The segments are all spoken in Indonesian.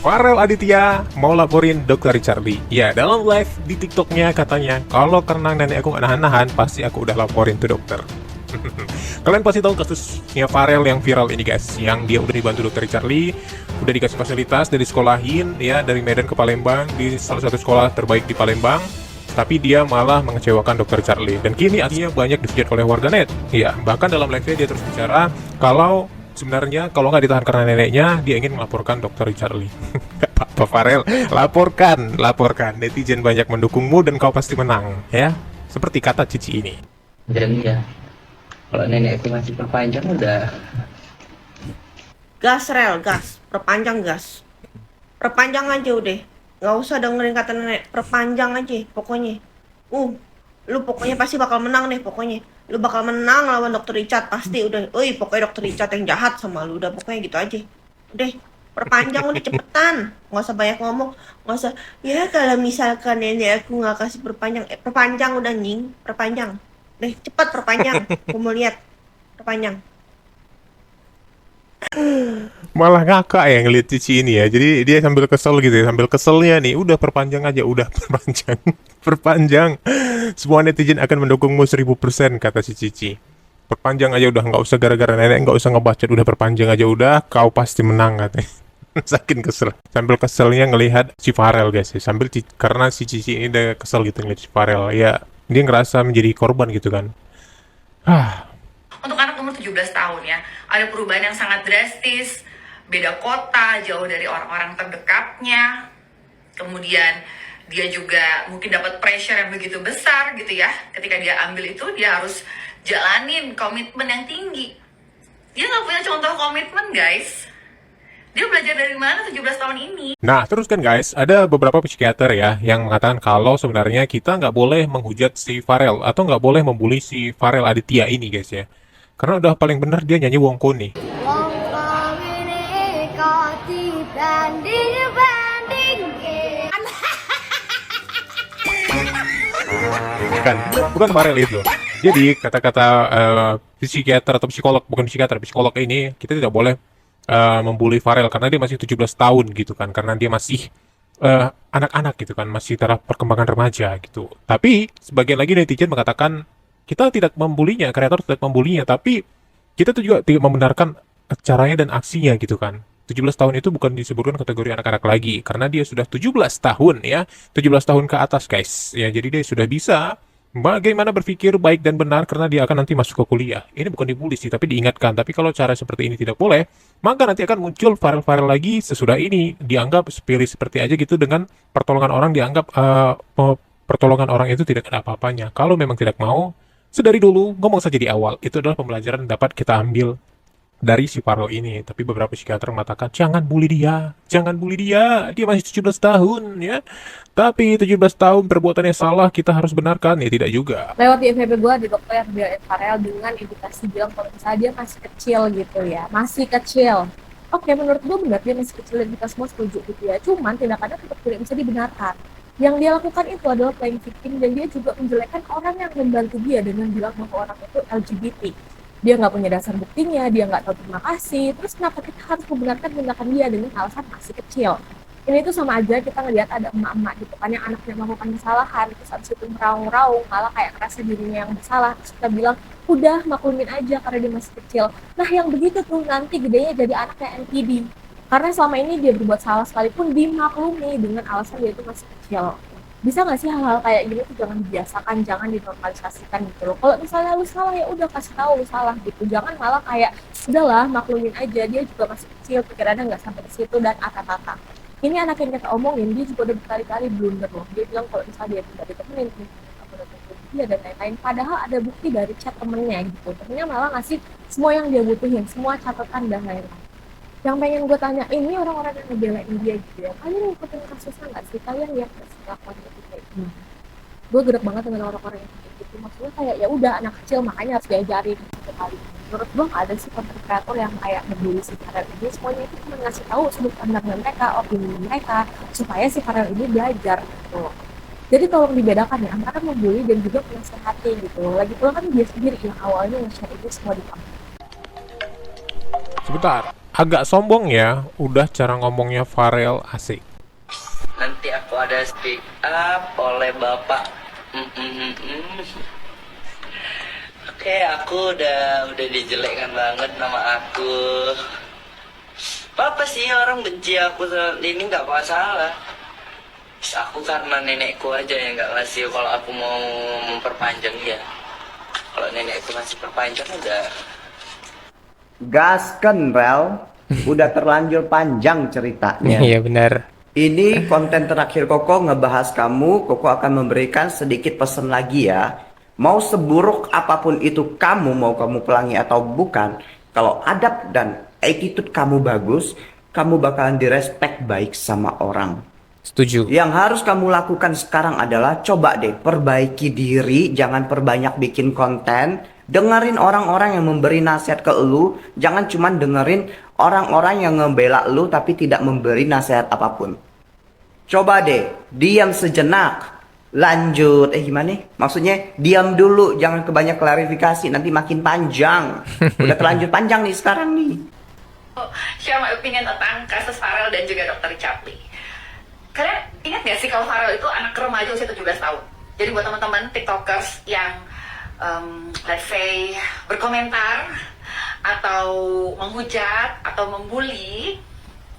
Farel Aditya mau laporin Dr. Charlie. Ya, dalam live di TikToknya katanya, kalau karena nenek aku nggak nahan-nahan, pasti aku udah laporin tuh dokter. Kalian pasti tahu kasusnya Farel yang viral ini guys, yang dia udah dibantu Dr. Charlie, udah dikasih fasilitas dari sekolahin, ya dari Medan ke Palembang, di salah satu sekolah terbaik di Palembang, tapi dia malah mengecewakan Dr. Charlie. Dan kini akhirnya banyak dihujat oleh warganet. Ya, bahkan dalam live-nya dia terus bicara, kalau sebenarnya kalau nggak ditahan karena neneknya, dia ingin melaporkan Dr. Charlie. Gak apa-apa Farel, laporkan. Netizen banyak mendukungmu dan kau pasti menang, ya. Seperti kata Cici ini. Dan ya, kalau nenek itu masih perpanjang udah. Gas rel, gas, perpanjang aja udah, nggak usah dengerin kata nenek, perpanjang aja pokoknya. Lu pokoknya pasti bakal menang deh, pokoknya lu bakal menang lawan Dokter Richard pasti udah. Pokoknya Dokter Richard yang jahat sama lu, udah pokoknya gitu aja. Udah, perpanjang udah cepetan, nggak usah banyak ngomong, nggak usah. Ya kalau misalkan nenek aku nggak kasih perpanjang, perpanjang udah nying, perpanjang. Deh cepet perpanjang, aku mau lihat perpanjang. Malah ngakak ya ngeliat Cici ini ya. Jadi dia sambil kesel gitu ya, sambil keselnya nih, udah perpanjang aja, udah perpanjang. Perpanjang. Semua netizen akan mendukungmu 1000% kata si Cici. Perpanjang aja udah, nggak usah gara-gara nenek, nggak usah ngebacot, udah perpanjang aja udah, kau pasti menang katanya. Saking kesel. Sambil keselnya ngelihat si Farel guys ya. Karena si Cici ini udah kesel gitu ngeliat si Farel. Ya, dia ngerasa menjadi korban gitu kan. Untuk anak umur 17 tahun ya, ada perubahan yang sangat drastis, beda kota, jauh dari orang-orang terdekatnya. Kemudian dia juga mungkin dapat pressure yang begitu besar gitu ya. Ketika dia ambil itu, dia harus jalanin komitmen yang tinggi. Dia nggak punya contoh komitmen guys. Dia belajar dari mana 17 tahun ini? Nah, terus kan guys, ada beberapa psikiater ya yang mengatakan kalau sebenarnya kita nggak boleh menghujat si Farel atau nggak boleh membuli si Farel Aditya ini guys ya. Karena udah paling benar dia nyanyi Wongko nih. Bukan Farel itu. Jadi kata-kata psikiater atau psikolog, bukan psikiater, psikolog ini kita tidak boleh membuli Farel karena dia masih 17 tahun gitu kan, karena dia masih anak-anak gitu kan, masih taraf perkembangan remaja gitu. Tapi sebagian lagi netizen mengatakan kita tidak membulinya, kreator tidak membulinya, tapi kita tuh juga tidak membenarkan caranya dan aksinya gitu kan. 17 tahun itu bukan disebutkan kategori anak-anak lagi karena dia sudah 17 tahun ya, 17 tahun ke atas guys. Ya, jadi dia sudah bisa bagaimana berpikir baik dan benar karena dia akan nanti masuk ke kuliah. Ini bukan dibully sih, tapi diingatkan. Tapi kalau cara seperti ini tidak boleh, maka nanti akan muncul Farel-Farel lagi sesudah ini. Dianggap sepele seperti aja gitu dengan pertolongan orang, dianggap pertolongan orang itu tidak ada apa-apanya. Kalau memang tidak mau, sedari dulu ngomong saja di awal. Itu adalah pembelajaran yang dapat kita ambil dari si Farel ini. Tapi beberapa psikiater mengatakan jangan bully dia, dia masih 17 tahun ya. Tapi 17 tahun perbuatannya salah, kita harus benarkan ya, tidak juga. Lewat di FVP gue ada dokter yang bilang Farel dengan indikasi bilang kalau misalnya dia masih kecil gitu ya, masih kecil. Oke, menurut gue benar dia masih kecil dan kita semua setuju gitu ya. Cuman tindakannya tetap tidak bisa dibenarkan. Yang dia lakukan itu adalah playing victim dan dia juga menjelekkan orang yang membantu dia dengan bilang bahwa orang itu LGBT. Dia nggak punya dasar buktinya, dia nggak tahu terima kasih. Terus kenapa kita harus membenarkan tindakan dia dengan alasan masih kecil? Ini tuh sama aja kita ngelihat ada emak-emak gitu kan yang anaknya melakukan kesalahan, terus habis itu meraung-raung, malah kayak ngerasa dirinya yang bersalah, terus kita bilang udah maklumin aja karena dia masih kecil. Nah yang begitu tuh nanti gedenya jadi anaknya NPD, karena selama ini dia berbuat salah sekalipun dimaklumi dengan alasan dia itu masih kecil. Bisa nggak sih hal-hal kayak gini tuh jangan dibiasakan, jangan dinormalisasikan gitu loh. Kalau misalnya lu salah ya udah kasih tahu lu salah gitu, jangan malah kayak udahlah maklumin aja, dia juga masih kecil, pikirannya nggak sampai ke situ dan ata-tata. Ini anak yang kita omongin, dia juga udah berkali-kali blunder loh. Dia bilang kalau misalnya dia tidak ditemenin, dia dan lain-lain. Padahal ada bukti dari chat temennya gitu. Temennya malah ngasih semua yang dia butuhin, semua catatan dan lain-lain. Yang pengen gue tanya, ini orang-orang yang ngebelain dia gitu ya, kalian ngikutin kasusnya nggak sih? Kalian lihat nggak sih kelakuan itu kayak gini? Gue gedek banget dengan orang-orang yang kayak gitu. Maksudnya kayak ya udah anak kecil makanya harus diajarin gitu kali. Menurut gue nggak ada sih konten kreator yang kayak ngebully si Farel ini. Semuanya itu cuma ngasih tahu sudut pandang mereka, opini mereka, supaya si Farel ini belajar gitu. Jadi tolong dibedakan ya antara membuli dan juga menasehati gitu. Lagi pula kan dia sendiri yang awalnya nge-share itu semua di kampus. Sebentar, agak sombong ya, udah cara ngomongnya Farel asik. Nanti aku ada speak up oleh Bapak. Oke, aku udah dijelekkan banget nama aku. Apa sih orang benci aku ini nggak masalah. Aku karena nenekku aja yang nggak ngasih kalau aku mau memperpanjang ya. Kalau nenekku ngasih perpanjang udah. Gasken, Rel. Udah terlanjur panjang ceritanya. Iya benar. Ini konten terakhir Koko ngebahas kamu. Koko akan memberikan sedikit pesan lagi ya. Mau seburuk apapun itu kamu, mau kamu pelangi atau bukan, kalau adab dan attitude kamu bagus, kamu bakalan direspek baik sama orang. Setuju. Yang harus kamu lakukan sekarang adalah coba deh perbaiki diri, jangan perbanyak bikin konten. Dengerin orang-orang yang memberi nasihat ke lu, jangan cuman dengerin orang-orang yang ngebela lu tapi tidak memberi nasihat apapun. Coba deh, diam sejenak. Lanjut, gimana? Maksudnya diam dulu, jangan kebanyak klarifikasi, nanti makin panjang. Udah terlanjur panjang nih sekarang nih. Share my opinion tentang kasus Farel dan juga Dr. Richard Lee. Kalian ingat gak sih kalau Farel itu anak remaja usia 17 tahun? Jadi buat teman-teman tiktokers yang let's say berkomentar atau menghujat atau membuli,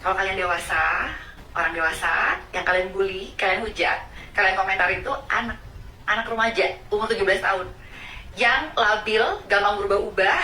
kalau kalian dewasa, orang dewasa yang kalian bully, kalian hujat, kalian komentar itu anak remaja umur 17 tahun yang labil, gampang berubah-ubah,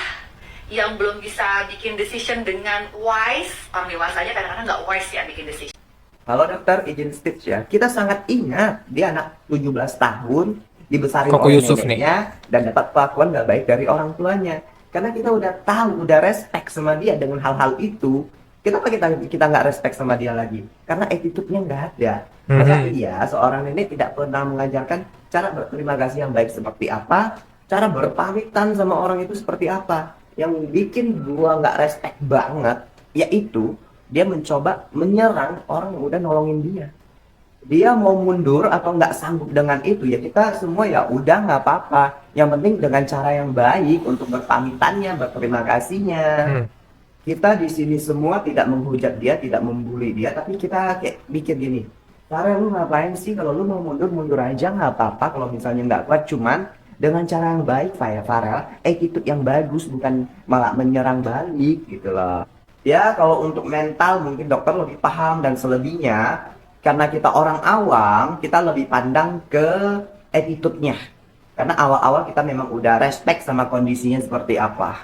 yang belum bisa bikin decision dengan wise. Orang dewasa aja kadang-kadang nggak wise ya bikin decision. Halo dokter, izin speech ya. Kita sangat ingat dia anak 17 tahun, dibesarin Koko oleh Yusuf neneknya dan dapat perlakuan gak baik dari orang tuanya. Karena kita udah tahu, udah respect sama dia dengan hal-hal itu. Kenapa kita nggak respect sama dia lagi? Karena attitude-nya nggak ada. Masa iya seorang nenek tidak pernah mengajarkan cara berterima kasih yang baik seperti apa, cara berpamitan sama orang itu seperti apa. Yang bikin gua nggak respect banget, yaitu dia mencoba menyerang orang yang udah nolongin dia. Dia mau mundur atau nggak sanggup dengan itu, ya kita semua ya udah nggak apa-apa. Yang penting dengan cara yang baik untuk berpamitannya, berterima kasihnya. Kita di sini semua tidak menghujat dia, tidak membuli dia, tapi kita kayak mikir gini, Farel lu ngapain sih? Kalau lu mau mundur aja nggak apa-apa. Kalau misalnya nggak kuat, cuman dengan cara yang baik, Farel, attitude yang bagus, bukan malah menyerang balik gitu loh. Ya kalau untuk mental mungkin dokter lebih paham dan selebihnya. Karena kita orang awam, kita lebih pandang ke attitude-nya. Karena awal-awal kita memang udah respect sama kondisinya seperti apa.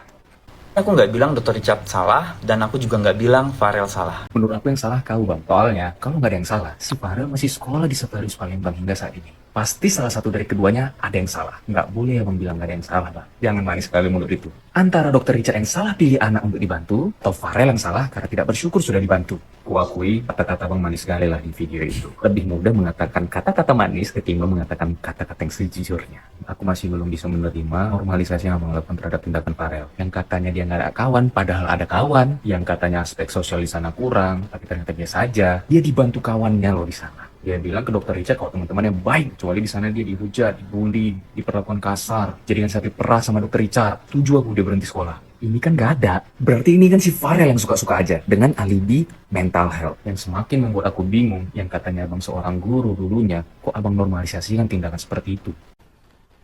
Aku nggak bilang Dr. Richard salah, dan aku juga nggak bilang Farel salah. Menurut aku yang salah kau bang. Soalnya kalau nggak ada yang salah, si Farel masih sekolah di Severus Palembang hingga saat ini. Pasti salah satu dari keduanya ada yang salah. Nggak boleh abang bilang nggak ada yang salah bang. Jangan manis sekali mulut itu. Antara Dr. Richard yang salah pilih anak untuk dibantu, atau Farel yang salah karena tidak bersyukur sudah dibantu. Kuakui kata-kata bang manis sekali lah di video itu. Lebih mudah mengatakan kata-kata manis ketimbang mengatakan kata-kata yang sejujurnya. Aku masih belum bisa menerima normalisasi yang abang lakukan terhadap tindakan Farel. Yang katanya dia nggak ada kawan, padahal ada kawan. Yang katanya aspek sosial di sana kurang, tapi ternyata biasa aja. Dia dibantu kawannya loh di sana. Dia bilang ke Dr. Richard kalau teman-temannya baik, kecuali di sana dia dihujat, dibully, diperlakukan kasar, jadikan sapi perah sama Dr. Richard. 7 aku dia berhenti sekolah. Ini kan gak ada. Berarti ini kan si Farel yang suka-suka aja dengan alibi mental health. Yang semakin membuat aku bingung, yang katanya abang seorang guru dulunya, kok abang normalisasikan tindakan seperti itu?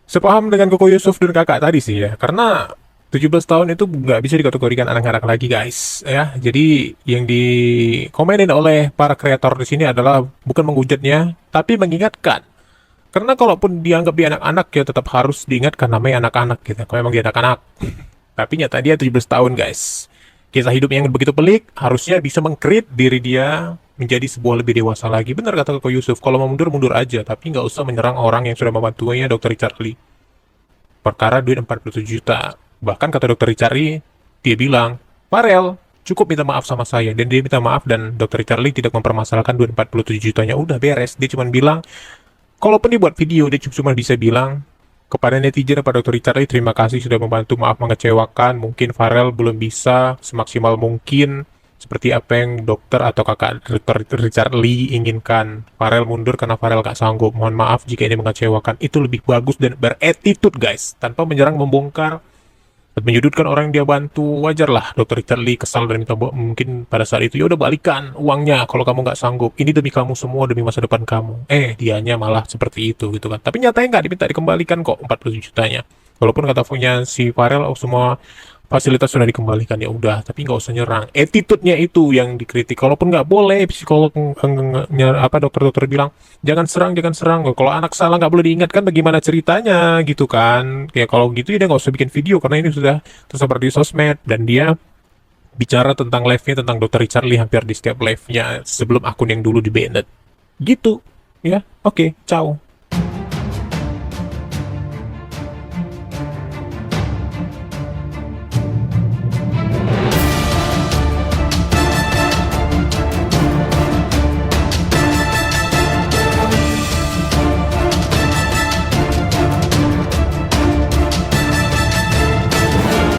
Sepaham dengan Koko Yusuf dan kakak tadi sih ya, karena 17 tahun itu nggak bisa dikategorikan anak-anak lagi guys ya. Jadi yang dikomenin oleh para kreator di sini adalah bukan menghujatnya, tapi mengingatkan. Karena kalaupun dianggap dia anak-anak ya tetap harus diingatkan namanya anak-anak gitu. Kalau memang dia anak-anak. Tapi nyata dia 17 tahun guys. Kisah hidup yang begitu pelik harusnya bisa meng-create diri dia menjadi sebuah lebih dewasa lagi. Benar kata Koko Yusuf, kalau mau mundur aja, tapi nggak usah menyerang orang yang sudah membantunya Dr. Richard Lee. Perkara duit 47 juta. Bahkan kata Dr. Richard Lee, dia bilang, Farel, cukup minta maaf sama saya. Dan dia minta maaf dan Dr. Richard Lee tidak mempermasalahkan duit 47 jutanya. Udah beres. Dia cuma bilang, kalaupun dia buat video, dia cuma bisa bilang, kepada netizen pada Dr. Richard Lee, terima kasih sudah membantu, maaf mengecewakan. Mungkin Farel belum bisa semaksimal mungkin. Seperti apa yang dokter atau kakak Dr. Richard Lee inginkan. Farel mundur karena Farel gak sanggup. Mohon maaf jika ini mengecewakan. Itu lebih bagus dan berattitude guys. Tanpa menyerang, membongkar menyudutkan orang yang dia bantu, wajar lah Dr. Richard Lee kesal dan minta mungkin pada saat itu, ya udah balikan uangnya kalau kamu nggak sanggup, ini demi kamu semua, demi masa depan kamu. Dianya malah seperti itu gitu kan, tapi nyatanya nggak diminta dikembalikan kok 40 jutanya, walaupun kata punya si Farel, semua fasilitas sudah dikembalikan, ya udah, tapi nggak usah nyerang. Attitude-nya itu yang dikritik. Kalaupun nggak boleh, psikolog dokter-dokter bilang jangan serang, jangan serang. Kalau anak salah nggak boleh diingatkan, bagaimana ceritanya gitu kan? Ya kalau gitu ya dia nggak usah bikin video karena ini sudah tersebar di sosmed, dan dia bicara tentang live-nya tentang Dr. Richard Lee hampir di setiap live-nya sebelum akun yang dulu di-banned. Gitu. Ya, oke, ciao.